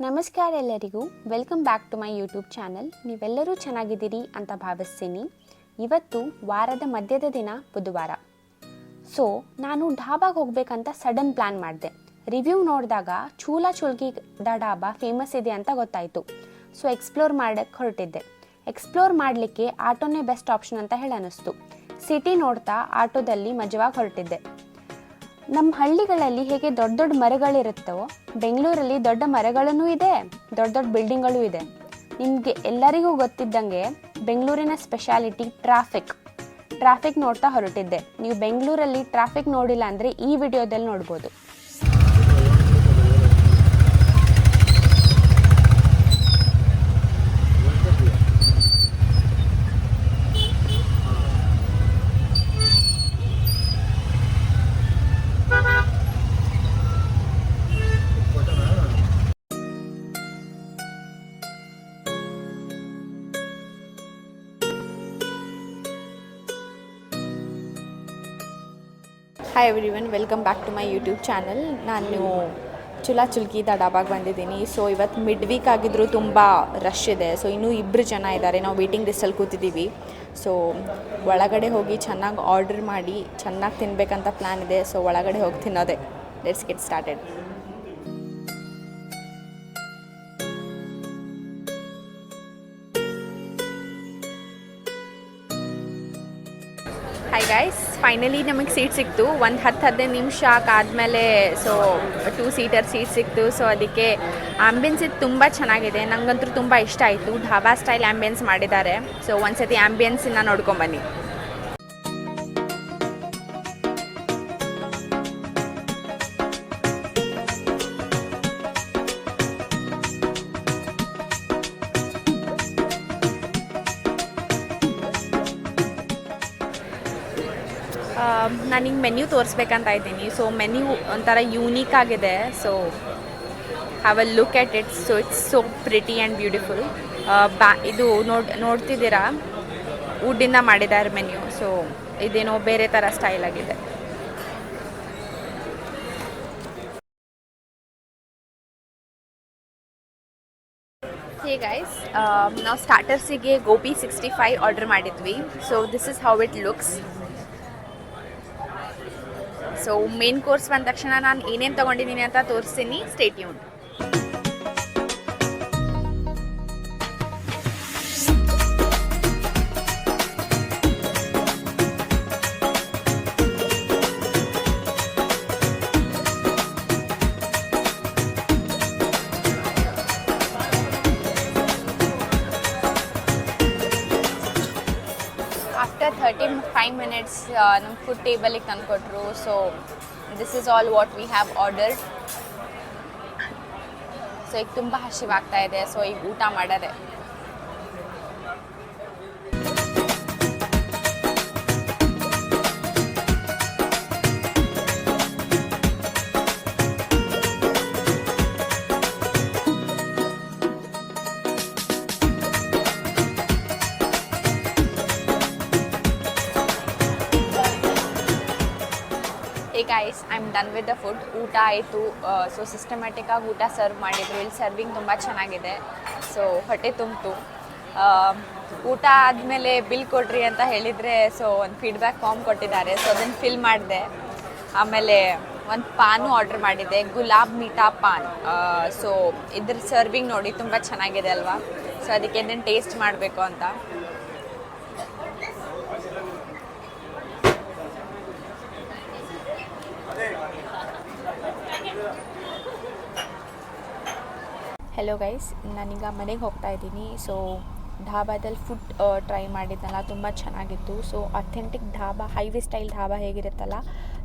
ನಮಸ್ಕಾರ ಎಲ್ಲರಿಗೂ, welcome back to my YouTube channel. ನೀವೆಲ್ಲರೂ ಚೆನ್ನಾಗಿದ್ದೀರಿ ಅಂತ ಭಾವಿಸ್ತೀನಿ. ಇವತ್ತು ವಾರದ ಮಧ್ಯದ ದಿನ, ಬುಧವಾರ. ಸೊ ನಾನು ಢಾಬಾಗೆ ಹೋಗ್ಬೇಕಂತ ಸಡನ್ ಪ್ಲ್ಯಾನ್ ಮಾಡಿದೆ. ರಿವ್ಯೂ ನೋಡಿದಾಗ ಚೂಲಾ ಚುಲ್ಕಿದ ಢಾಬಾ ಫೇಮಸ್ ಇದೆ ಅಂತ ಗೊತ್ತಾಯಿತು. ಸೊ ಎಕ್ಸ್ಪ್ಲೋರ್ ಮಾಡೋಕ್ಕೆ ಹೊರಟಿದ್ದೆ. ಎಕ್ಸ್ಪ್ಲೋರ್ ಮಾಡಲಿಕ್ಕೆ ಆಟೋನೇ ಬೆಸ್ಟ್ ಆಪ್ಷನ್ ಅಂತ ಹೇಳಿ ಅನ್ನಿಸ್ತು. ಸಿಟಿ ನೋಡ್ತಾ ಆಟೋದಲ್ಲಿ ಮಜವಾಗಿ ಹೊರಟಿದ್ದೆ. ನಮ್ಮ ಹಳ್ಳಿಗಳಲ್ಲಿ ಹೇಗೆ ದೊಡ್ಡ ದೊಡ್ಡ ಮರಗಳಿರುತ್ತವೋ, ಬೆಂಗಳೂರಲ್ಲಿ ದೊಡ್ಡ ಮರಗಳೂ ಇದೆ, ದೊಡ್ಡ ದೊಡ್ಡ ಬಿಲ್ಡಿಂಗ್ಗಳು ಇದೆ. ನಿಮಗೆ ಎಲ್ಲರಿಗೂ ಗೊತ್ತಿದ್ದಂಗೆ ಬೆಂಗಳೂರಿನ ಸ್ಪೆಷಾಲಿಟಿ ಟ್ರಾಫಿಕ್ ನೋಡ್ತಾ ಹೊರಟಿದ್ದೆ. ನೀವು ಬೆಂಗಳೂರಲ್ಲಿ ಟ್ರಾಫಿಕ್ ನೋಡಿಲ್ಲ ಅಂದರೆ ಈ ವಿಡಿಯೋದಲ್ಲಿ ನೋಡ್ಬೋದು. Hi everyone, welcome back to my YouTube channel. ನಾನು ಚೂಲಾ ಚುಲ್ಕಿದ ಢಾಬಾಗೆ ಬಂದಿದ್ದೀನಿ. ಸೊ ಇವತ್ತು ಮಿಡ್ ವೀಕ್ ಆಗಿದ್ದರೂ ತುಂಬ ರಶ್ ಇದೆ. ಸೊ ಇನ್ನೂ 2 ಜನ ಇದ್ದಾರೆ. ನಾವು ವೇಟಿಂಗ್ ಲಿಸ್ಟಲ್ಲಿ ಕೂತಿದ್ದೀವಿ. ಸೊ ಒಳಗಡೆ ಹೋಗಿ ಚೆನ್ನಾಗಿ ಆರ್ಡರ್ ಮಾಡಿ ಚೆನ್ನಾಗಿ ತಿನ್ನಬೇಕಂತ ಪ್ಲ್ಯಾನ್ ಇದೆ. ಸೊ ಒಳಗಡೆ ಹೋಗಿ ತಿನ್ನೋದೆ. Let's get started. Hi guys, finally ನಮಗೆ ಸೀಟ್ ಸಿಕ್ತು. ಒಂದು 10-15 ನಿಮಿಷ ಆದಮೇಲೆ ಸೊ 2 ಸೀಟರ್ ಸೀಟ್ ಸಿಕ್ತು. ಸೊ ಅದಕ್ಕೆ ಆ್ಯಂಬಿಯನ್ಸ್ ಇದು ತುಂಬ ಚೆನ್ನಾಗಿದೆ. ನನಗಂತೂ ತುಂಬ ಇಷ್ಟ ಆಯಿತು. ಢಾಬಾ ಸ್ಟೈಲ್ ಆ್ಯಂಬಿಯನ್ಸ್ ಮಾಡಿದ್ದಾರೆ. ಸೊ ಒಂದು ಸತಿ ಆ್ಯಂಬಿಯನ್ಸನ್ನು ನೋಡ್ಕೊಂಬನ್ನಿ. ನಾನೀಗ ಮೆನ್ಯೂ ತೋರಿಸ್ಬೇಕಂತ ಇದ್ದೀನಿ. ಸೊ ಮೆನ್ಯೂ ಒಂಥರ ಯೂನೀಕ್ ಆಗಿದೆ. So have a look at it. So it's so pretty and beautiful. ಇದು ನೋಡ್ತಿದ್ದೀರಾ, ವುಡ್ಡಿಂದ ಮಾಡಿದ್ದಾರೆ ಮೆನ್ಯೂ. ಸೊ ಇದೇನೋ ಬೇರೆ ಥರ ಸ್ಟೈಲ್ ಆಗಿದೆ. ಹೇ ಗೈಸ್, ನಾವು ಸ್ಟಾರ್ಟರ್ಸಿಗೆ ಗೋಬಿ 65 ಆರ್ಡರ್ ಮಾಡಿದ್ವಿ. So this is how it looks. So main course ಬಂದ ತಕ್ಷಣ ನಾನು ಏನೇನು ತೊಗೊಂಡಿದ್ದೀನಿ ಅಂತ ತೋರಿಸ್ತೀನಿ. Stay tuned. ಆಫ್ಟರ್ 35 ಮಿನಿಟ್ಸ್ ನಮ್ಮ ಫುಡ್ ಟೇಬಲಿಗೆ ತಂದುಕೊಟ್ರು. So this is all what we have ordered. So ಈಗ ತುಂಬ ಹಸಿವಾಗ್ತಾ ಇದೆ. ಸೊ ಈಗ ಊಟ ಮಾಡೋದೆ. Guys, I am done with the food. ಊಟ ಆಯಿತು. ಸೊ ಸಿಸ್ಟಮ್ಯಾಟಿಕ್ಕಾಗಿ ಊಟ ಸರ್ವ್ ಮಾಡಿದರು. ಇಲ್ಲಿ ಸರ್ವಿಂಗ್ ತುಂಬ ಚೆನ್ನಾಗಿದೆ. ಸೊ ಹೊಟ್ಟೆ ತುಂಬಿತು. ಊಟ ಆದಮೇಲೆ ಬಿಲ್ ಕೊಡ್ರಿ ಅಂತ ಹೇಳಿದರೆ ಸೊ ಒಂದು ಫೀಡ್ಬ್ಯಾಕ್ ಫಾರ್ಮ್ ಕೊಟ್ಟಿದ್ದಾರೆ. ಸೊ ಅದನ್ನು ಫಿಲ್ ಮಾಡಿದೆ. ಆಮೇಲೆ ಒಂದು ಪಾನು ಆರ್ಡ್ರ್ ಮಾಡಿದ್ದೆ, ಗುಲಾಬ್ ಮೀಠಾ ಪಾನ್. ಸೊ ಇದ್ರ ಸರ್ವಿಂಗ್ ನೋಡಿ ತುಂಬ ಚೆನ್ನಾಗಿದೆ ಅಲ್ವಾ. ಸೊ ಅದಕ್ಕೆ ಇದನ್ನು ಟೇಸ್ಟ್ ಮಾಡಬೇಕು ಅಂತ. ಹೆಲೋ ಗೈಸ್, ನಾನೀಗ ಮನೆಗೆ ಹೋಗ್ತಾ ಇದ್ದೀನಿ. ಸೊ ಢಾಬಾದಲ್ಲಿ ಫುಡ್ ಟ್ರೈ ಮಾಡಿದ್ನಲ್ಲ, ತುಂಬ ಚೆನ್ನಾಗಿತ್ತು. So authentic dhaba, highway style dhaba ಹೇಗಿರುತ್ತಲ್ಲ,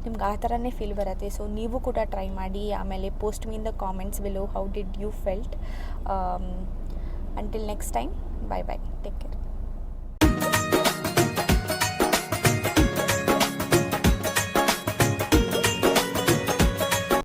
ನಿಮ್ಗೆ ಆ ಥರನೇ ಫೀಲ್ ಬರುತ್ತೆ. ಸೊ ನೀವು ಕೂಡ ಟ್ರೈ ಮಾಡಿ. ಆಮೇಲೆ post me in the comments below how did you felt. Until next time, bye bye, take care.